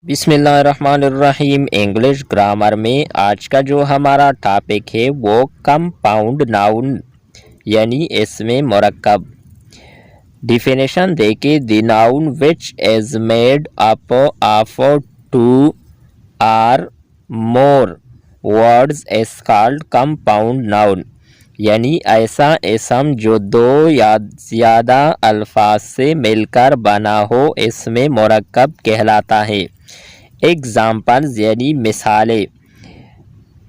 بسم اللہ الرحمن الرحیم۔ انگلش گرامر میں آج کا جو ہمارا ٹاپک ہے وہ کمپاؤنڈ ناؤن یعنی اسم مرکب۔ ڈیفینیشن دیکھیں، the noun which is made up of two or more words is called compound noun, یعنی ایسا اسم جو دو یا زیادہ الفاظ سے مل کر بنا ہو اسم مرکب کہلاتا ہے۔ ایگزامپلز یعنی مثالیں۔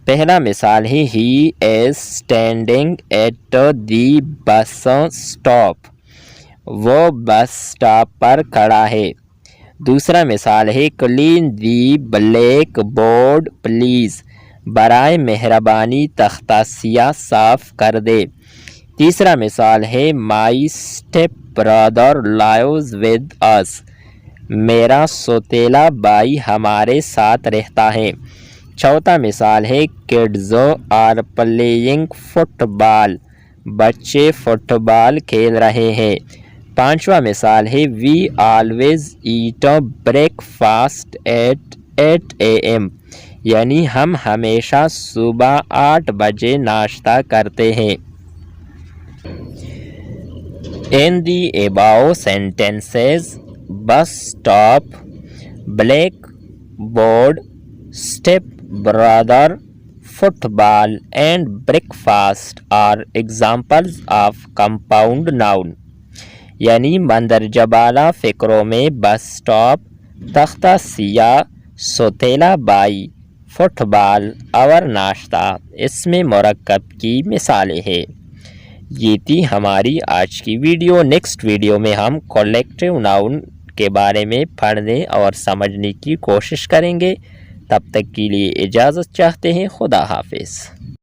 پہلا مثال ہے ہی is standing at the bus stop, وہ بس اسٹاپ پر کھڑا ہے۔ دوسرا مثال ہے clean the black board please, برائے مہربانی تختہ سیاہ صاف کر دے۔ تیسرا مثال ہے my stepbrother lives with us, میرا سوتیلا بھائی ہمارے ساتھ رہتا ہے۔ چوتھا مثال ہے kids are playing football, بچے فٹ بال کھیل رہے ہیں۔ پانچواں مثال ہے we always eat breakfast eat 8 AM، یعنی ہم ہمیشہ صبح 8 بجے ناشتہ کرتے ہیں۔ In the above sentences, bus stop, black board, step brother, football and breakfast are examples of compound noun، یعنی مندرجہ بالا فقروں میں بس سٹاپ، تختہ سیاہ، سوتیلا بائی، فٹ بال اور ناشتہ اسم مرکب کی مثالیں ہیں۔ یہ تھی ہماری آج کی ویڈیو۔ نیکسٹ ویڈیو میں ہم کولیکٹیو ناؤن کے بارے میں پڑھنے اور سمجھنے کی کوشش کریں گے۔ تب تک کے لیے اجازت چاہتے ہیں۔ خدا حافظ۔